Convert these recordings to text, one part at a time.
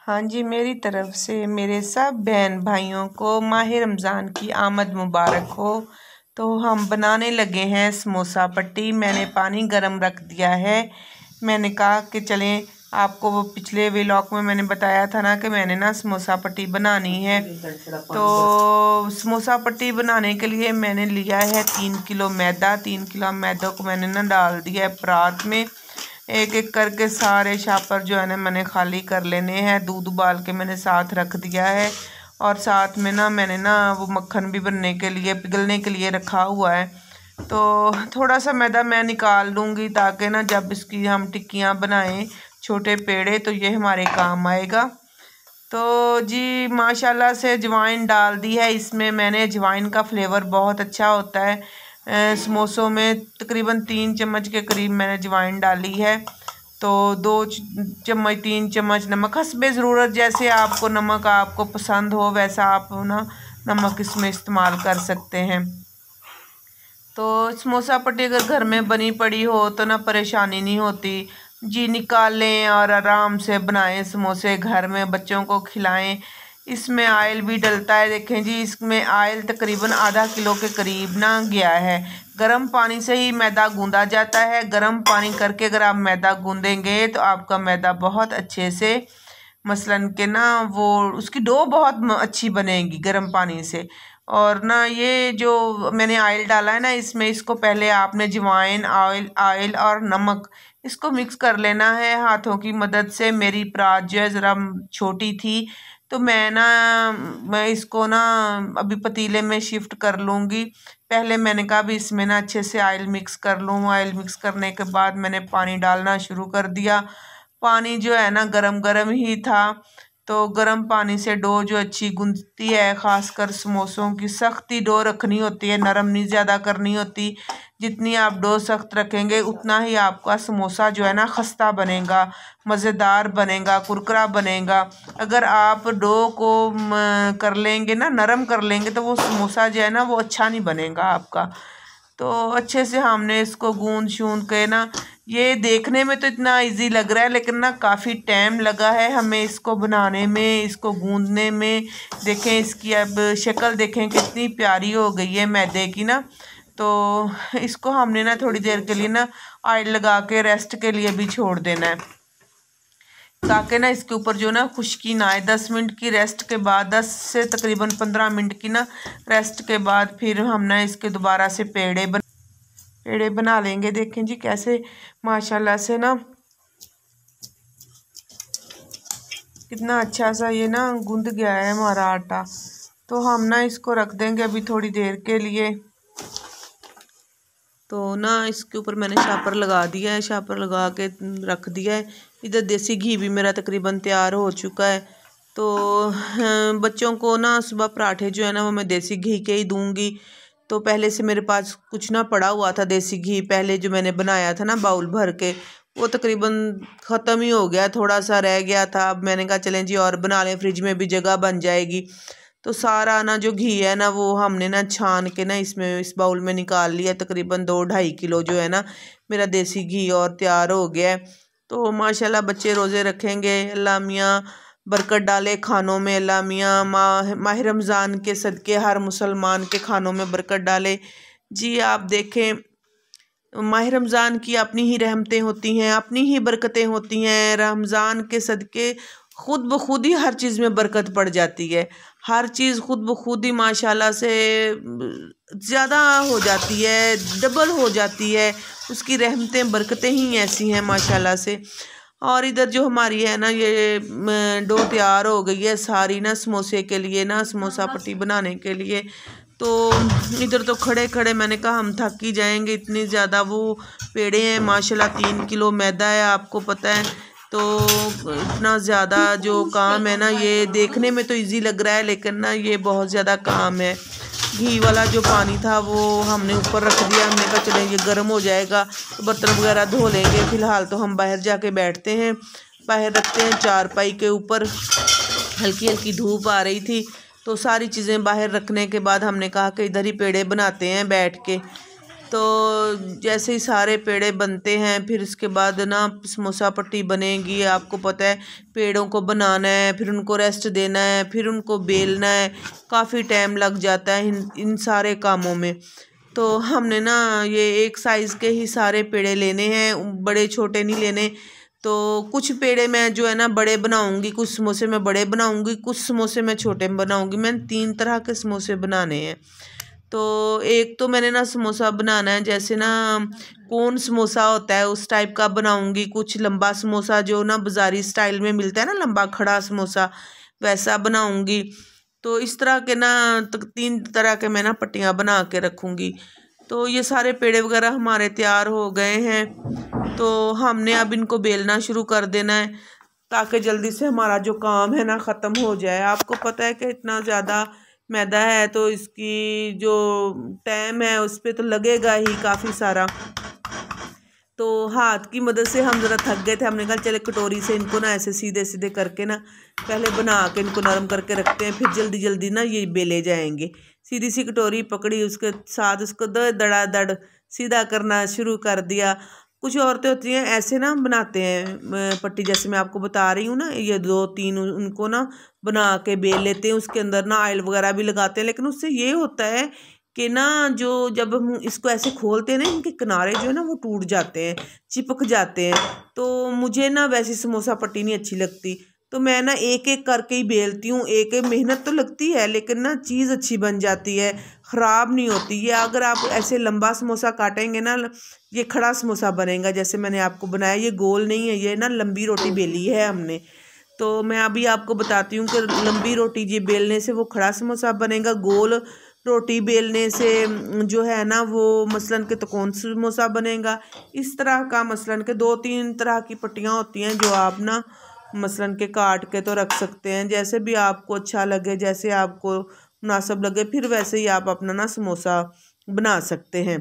हाँ जी, मेरी तरफ से मेरे सब बहन भाइयों को माह रमज़ान की आमद मुबारक हो। तो हम बनाने लगे हैं समोसा पट्टी। मैंने पानी गरम रख दिया है। मैंने कहा कि चलें, आपको वो पिछले व्लॉग में मैंने बताया था ना कि मैंने ना समोसा पट्टी बनानी है। तो समोसा पट्टी बनाने के लिए मैंने लिया है 3 किलो मैदा। 3 किलो मैदा को मैंने ना डाल दिया है परात में। एक एक करके सारे शापर जो है ना मैंने खाली कर लेने हैं। दूध उबाल के मैंने साथ रख दिया है और साथ में ना मैंने ना वो मक्खन भी बनने के लिए पिघलने के लिए रखा हुआ है। तो थोड़ा सा मैदा मैं निकाल लूँगी ताकि ना जब इसकी हम टिक्कियाँ बनाएं छोटे पेड़े तो ये हमारे काम आएगा। तो जी माशाल्लाह से अजवाइन डाल दी है इसमें मैंने। अजवाइन का फ्लेवर बहुत अच्छा होता है। समोसों में तकरीबन 3 चम्मच के करीब मैंने अजवाइन डाली है। तो 2 चम्मच 3 चम्मच नमक हस्बे ज़रूरत, जैसे आपको नमक आपको पसंद हो वैसा आप ना नमक इसमें इस्तेमाल कर सकते हैं। तो समोसा पट्टी अगर घर में बनी पड़ी हो तो ना परेशानी नहीं होती जी। निकालें और आराम से बनाएं समोसे, घर में बच्चों को खिलाएं। इसमें आयल भी डलता है। देखें जी, इसमें आयल तकरीबन आधा किलो के करीब ना गया है। गर्म पानी से ही मैदा गूंदा जाता है। गर्म पानी करके अगर आप मैदा गूंदेंगे तो आपका मैदा बहुत अच्छे से मसलन के ना वो उसकी डो बहुत अच्छी बनेगी गर्म पानी से। और ना ये जो मैंने आयल डाला है ना इसमें, इसको पहले आपने अजवाइन आयल और नमक इसको मिक्स कर लेना है हाथों की मदद से। मेरी परात जो है ज़रा छोटी थी तो मैं इसको ना अभी पतीले में शिफ्ट कर लूँगी। पहले मैंने कहा अभी इसमें ना अच्छे से आयल मिक्स कर लूँ। आयल मिक्स करने के बाद मैंने पानी डालना शुरू कर दिया। पानी जो है ना गरम गरम ही था। तो गर्म पानी से डो जो अच्छी गूंथती है, ख़ासकर समोसों की सख्ती डो रखनी होती है, नरम नहीं ज़्यादा करनी होती। जितनी आप डो सख्त रखेंगे उतना ही आपका समोसा जो है ना खस्ता बनेगा, मज़ेदार बनेगा, कुरकुरा बनेगा। अगर आप डो को कर लेंगे ना, नरम कर लेंगे तो वो समोसा जो है ना वो अच्छा नहीं बनेगा आपका। तो अच्छे से हमने इसको गूंद शूंद के ना, ये देखने में तो इतना इजी लग रहा है लेकिन ना काफ़ी टाइम लगा है हमें इसको बनाने में, इसको गूंदने में। देखें इसकी अब शक्ल देखें कितनी प्यारी हो गई है मैदे की ना। तो इसको हमने ना थोड़ी देर के लिए ना ऑयल लगा के रेस्ट के लिए भी छोड़ देना है ताकि ना इसके ऊपर जो ना खुश्की ना आए। 10 मिनट की रेस्ट के बाद, 10 से तकरीबन 15 मिनट की ना रेस्ट के बाद फिर हम ना इसके दोबारा से पेड़े बना लेंगे। देखें जी कैसे माशाल्लाह से ना कितना अच्छा सा ये ना गूंद गया है हमारा आटा। तो हम ना इसको रख देंगे अभी थोड़ी देर के लिए। तो ना इसके ऊपर मैंने शापर लगा दिया है, शापर लगा के रख दिया है। इधर देसी घी भी मेरा तकरीबन तैयार हो चुका है। तो बच्चों को ना सुबह पराठे जो है ना वो मैं देसी घी के ही दूंगी। तो पहले से मेरे पास कुछ ना पड़ा हुआ था देसी घी, पहले जो मैंने बनाया था ना बाउल भर के, वो तकरीबन ख़त्म ही हो गया, थोड़ा सा रह गया था। अब मैंने कहा चलें जी और बना लें, फ्रिज में भी जगह बन जाएगी। तो सारा ना जो घी है ना वो हमने ना छान के ना इसमें इस बाउल में निकाल लिया। तकरीबन 2-2.5 किलो जो है ना मेरा देसी घी और तैयार हो गया है। तो माशाल्लाह बच्चे रोज़े रखेंगे, अल्लाह मियाँ बरकत डाले खानों में। अल्लाह मियाँ माह रमज़ान के सदक़े हर मुसलमान के खानों में बरकत डाले। जी आप देखें माह रमज़ान की अपनी ही रहमतें होती हैं, अपनी ही बरकतें होती हैं। रमज़ान के सदक़े खुद ब खुद ही हर चीज़ में बरकत पड़ जाती है। हर चीज़ खुद ब खुद ही माशाल्लाह से ज़्यादा हो जाती है, डबल हो जाती है। उसकी रहमतें बरकतें ही ऐसी हैं माशाल्लाह से। और इधर जो हमारी है ना ये डो तैयार हो गई है सारी ना समोसे के लिए ना, समोसा पट्टी बनाने के लिए। तो इधर तो खड़े खड़े मैंने कहा हम थक ही जाएंगे, इतनी ज़्यादा वो पेड़े हैं माशाल्लाह। 3 किलो मैदा है आपको पता है। तो इतना ज़्यादा जो काम है ना, ये देखने में तो इजी लग रहा है लेकिन ना ये बहुत ज़्यादा काम है। घी वाला जो पानी था वो हमने ऊपर रख दिया। हमने कहा चले ये गर्म हो जाएगा तो बर्तन वगैरह धो लेंगे। फ़िलहाल तो हम बाहर जाके बैठते हैं, बाहर रखते हैं चारपाई के ऊपर। हल्की हल्की धूप आ रही थी तो सारी चीज़ें बाहर रखने के बाद हमने कहा कि इधर ही पेड़े बनाते हैं बैठ के। तो जैसे ही सारे पेड़े बनते हैं फिर इसके बाद ना समोसा पट्टी बनेगी। आपको पता है पेड़ों को बनाना है, फिर उनको रेस्ट देना है, फिर उनको बेलना है, काफ़ी टाइम लग जाता है इन सारे कामों में। तो हमने ना ये एक साइज़ के ही सारे पेड़े लेने हैं, बड़े छोटे नहीं लेने। तो कुछ पेड़े मैं जो है ना बड़े बनाऊंगी, कुछ समोसे मैं बड़े बनाऊंगी, कुछ समोसे मैं छोटे बनाऊंगी। मैंने 3 तरह के समोसे बनाने हैं। तो एक तो मैंने ना समोसा बनाना है जैसे ना कौन समोसा होता है उस टाइप का बनाऊंगी। कुछ लंबा समोसा जो ना बाज़ारी स्टाइल में मिलता है ना, लंबा खड़ा समोसा, वैसा बनाऊंगी। तो इस तरह के ना 3 तरह के मैं ना पट्टियाँ बना के रखूँगी। तो ये सारे पेड़े वगैरह हमारे तैयार हो गए हैं। तो हमने अब इनको बेलना शुरू कर देना है ताकि जल्दी से हमारा जो काम है ना ख़त्म हो जाए। आपको पता है कि इतना ज़्यादा मैदा है तो इसकी जो टाइम है उस पर तो लगेगा ही काफ़ी सारा। तो हाथ की मदद से हम ज़रा थक गए थे, हमने कहा चले कटोरी से इनको ना ऐसे सीधे सीधे करके ना पहले बना के इनको नरम करके रखते हैं, फिर जल्दी जल्दी ना ये बेले जाएंगे। सीधी सी कटोरी पकड़ी, उसके साथ उसको दड़ा दड़ सीधा करना शुरू कर दिया। कुछ औरतें होती हैं ऐसे ना बनाते हैं पट्टी, जैसे मैं आपको बता रही हूँ ना, ये 2-3 उनको ना बना के बेल लेते हैं, उसके अंदर ना ऑयल वगैरह भी लगाते हैं। लेकिन उससे ये होता है कि ना जो जब हम इसको ऐसे खोलते हैं ना, इनके किनारे जो है ना वो टूट जाते हैं, चिपक जाते हैं। तो मुझे ना वैसी समोसा पट्टी नहीं अच्छी लगती, तो मैं ना एक एक करके ही बेलती हूँ। एक एक मेहनत तो लगती है लेकिन ना चीज़ अच्छी बन जाती है, ख़राब नहीं होती। ये अगर आप ऐसे लंबा समोसा काटेंगे ना, ये खड़ा समोसा बनेगा जैसे मैंने आपको बनाया। ये गोल नहीं है, ये ना लंबी रोटी बेली है हमने। तो मैं अभी आपको बताती हूँ कि लंबी रोटी ये बेलने से वो खड़ा समोसा बनेगा, गोल रोटी बेलने से जो है ना वो मसलन के त्रिकोण समोसा बनेगा। इस तरह का मसलन के 2-3 तरह की पट्टियाँ होती हैं जो आप ना मसलन के काट के तो रख सकते हैं, जैसे भी आपको अच्छा लगे, जैसे आपको मुनासिब लगे, फिर वैसे ही आप अपना ना समोसा बना सकते हैं।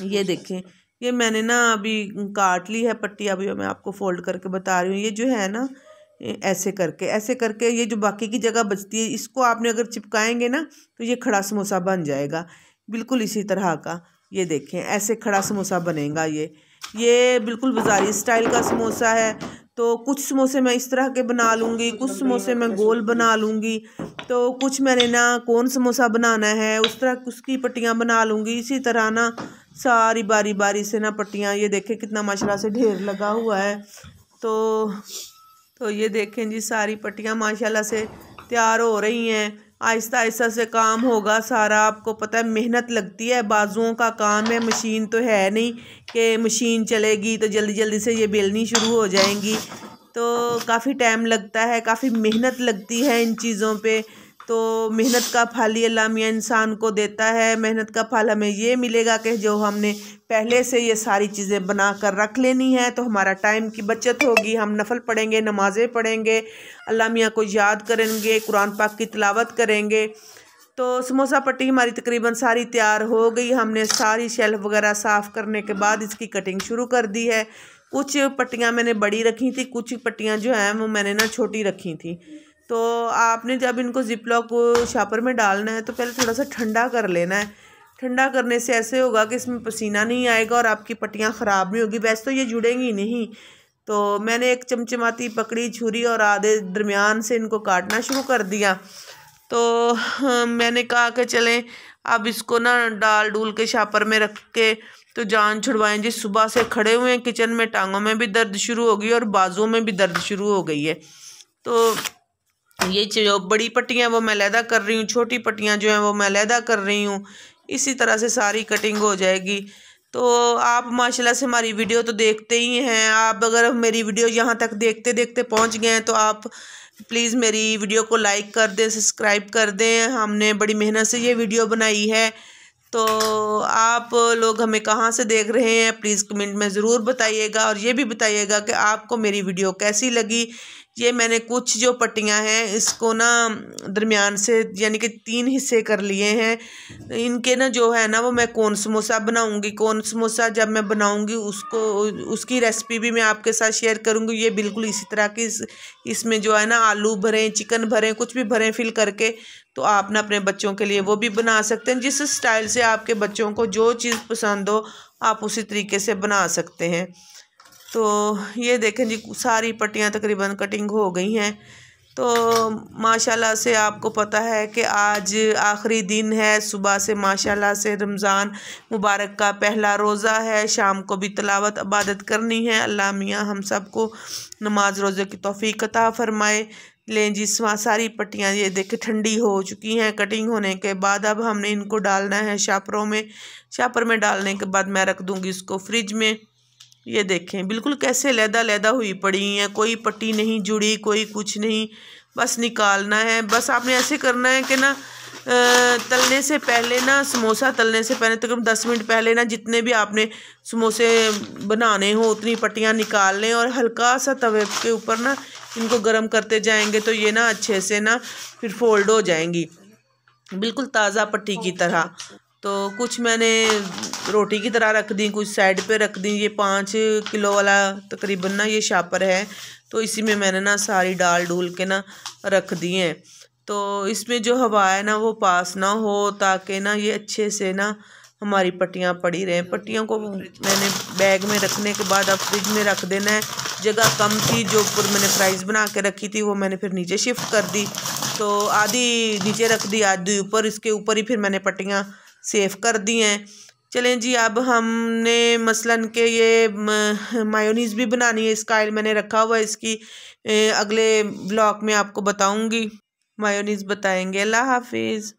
ये देखें, ये मैंने ना अभी काट ली है पट्टी, अभी मैं आपको फोल्ड करके बता रही हूँ। ये जो है ना ऐसे करके ये जो बाकी की जगह बचती है इसको आपने अगर चिपकाएंगे ना तो ये खड़ा समोसा बन जाएगा बिल्कुल इसी तरह का। ये देखें ऐसे खड़ा समोसा बनेगा। ये बिल्कुल बाज़ारी स्टाइल का समोसा है। तो कुछ समोसे मैं इस तरह के बना लूँगी, कुछ समोसे मैं गोल बना लूँगी, तो कुछ मैंने ना कौन समोसा बनाना है उस तरह उसकी पट्टियाँ बना लूँगी। इसी तरह ना सारी बारी बारी से ना पट्टियाँ, ये देखें कितना माशाल्लाह से ढेर लगा हुआ है। तो ये देखें जी सारी पट्टियाँ माशाल्लाह से तैयार हो रही हैं। आहिस्ता आहिस्ता से काम होगा सारा। आपको पता है मेहनत लगती है, बाजुओं का काम है, मशीन तो है नहीं कि मशीन चलेगी तो जल्दी जल्दी से ये बेलनी शुरू हो जाएंगी। तो काफ़ी टाइम लगता है, काफ़ी मेहनत लगती है इन चीज़ों पे। तो मेहनत का फल ही अल्लाह मियाँ इंसान को देता है। मेहनत का फल हमें ये मिलेगा कि जो हमने पहले से ये सारी चीज़ें बना कर रख लेनी है, तो हमारा टाइम की बचत होगी। हम नफल पढ़ेंगे, नमाज़ें पढ़ेंगे, अल्लाह मियाँ को याद करेंगे, कुरान पाक की तिलावत करेंगे। तो समोसा पट्टी हमारी तकरीबन सारी तैयार हो गई। हमने सारी शेल्फ वगैरह साफ़ करने के बाद इसकी कटिंग शुरू कर दी है। कुछ पट्टियाँ मैंने बड़ी रखी थी, कुछ पट्टियाँ जो हैं वो मैंने ना छोटी रखी थी। तो आपने जब इनको जिपलॉक शापर में डालना है तो पहले थोड़ा सा ठंडा कर लेना है। ठंडा करने से ऐसे होगा कि इसमें पसीना नहीं आएगा और आपकी पट्टियाँ ख़राब नहीं होगी। वैसे तो ये जुड़ेंगी नहीं। तो मैंने एक चमचमाती पकड़ी छुरी और आधे दरमियान से इनको काटना शुरू कर दिया। तो मैंने कहा कि चलें अब इसको ना डाल डूल के शापर में रख के तो जान छुड़वाएं जी। सुबह से खड़े हुए हैं किचन में, टांगों में भी दर्द शुरू हो गई और बाजुओं में भी दर्द शुरू हो गई है। तो ये जो बड़ी पट्टियाँ वो मैं अलहदा कर रही हूँ, छोटी पट्टियाँ जो हैं वो मैं अलहदा कर रही हूँ। इसी तरह से सारी कटिंग हो जाएगी। तो आप माशाल्लाह से हमारी वीडियो तो देखते ही हैं। आप अगर मेरी वीडियो यहाँ तक देखते देखते पहुँच गए हैं तो आप प्लीज़ मेरी वीडियो को लाइक कर दें, सब्सक्राइब कर दें। हमने बड़ी मेहनत से ये वीडियो बनाई है। तो आप लोग हमें कहाँ से देख रहे हैं प्लीज़ कमेंट में ज़रूर बताइएगा और ये भी बताइएगा कि आपको मेरी वीडियो कैसी लगी। ये मैंने कुछ जो पट्टियाँ हैं इसको ना दरमियान से यानी कि 3 हिस्से कर लिए हैं। इनके ना जो है ना वो मैं कौन समोसा बनाऊंगी, कौन समोसा जब मैं बनाऊंगी उसकी रेसिपी भी मैं आपके साथ शेयर करूंगी। ये बिल्कुल इसी तरह की इसमें जो है ना आलू भरें, चिकन भरें, कुछ भी भरें फिल करके, तो आप ना अपने बच्चों के लिए वो भी बना सकते हैं। जिस स्टाइल से आपके बच्चों को जो चीज़ पसंद हो आप उसी तरीके से बना सकते हैं। तो ये देखें जी, सारी पट्टियाँ तकरीबन कटिंग हो गई हैं। तो माशाल्लाह से आपको पता है कि आज आखिरी दिन है, सुबह से माशाल्लाह से रमज़ान मुबारक का पहला रोज़ा है। शाम को भी तिलावत इबादत करनी है। अल्लाह मियाँ हम सबको नमाज रोज़े की तौफीक अता फ़रमाए। लें जी, सारी पट्टियाँ ये देखें ठंडी हो चुकी हैं। कटिंग होने के बाद अब हमने इनको डालना है शापरों में। शापर में डालने के बाद मैं रख दूँगी इसको फ्रिज में। ये देखें बिल्कुल कैसे लैदा हुई पड़ी हैं, कोई पट्टी नहीं जुड़ी, कोई कुछ नहीं, बस निकालना है। बस आपने ऐसे करना है कि ना तलने से पहले ना, समोसा तलने से पहले तकरीबन 10 मिनट पहले ना जितने भी आपने समोसे बनाने हो उतनी पट्टियाँ निकाल लें और हल्का सा तवे के ऊपर ना इनको गर्म करते जाएंगे तो ये ना अच्छे से ना फिर फोल्ड हो जाएंगी, बिल्कुल ताज़ा पट्टी की तरह। तो कुछ मैंने रोटी की तरह रख दी, कुछ साइड पे रख दी। ये 5 किलो वाला तकरीबन ना ये शापर है, तो इसी में मैंने ना सारी डाल डूल के ना रख दी हैं। तो इसमें जो हवा है ना वो पास ना हो, ताकि ना ये अच्छे से ना हमारी पट्टियाँ पड़ी रहें। पट्टियों को मैंने बैग में रखने के बाद अब फ्रिज में रख देना है। जगह कम थी, जो ऊपर मैंने फ्राइज़ बना के रखी थी वो मैंने फिर नीचे शिफ्ट कर दी, तो आधी नीचे रख दी, आधी ऊपर। इसके ऊपर ही फिर मैंने पट्टियाँ सेव कर दी हैं। चलें जी, अब हमने मसलन के ये मायोनीज़ भी बनानी है। इसका ऑयल मैंने रखा हुआ है, इसकी अगले ब्लॉग में आपको बताऊंगी, मायोनीज़ बताएंगे। अल्लाह हाफिज़।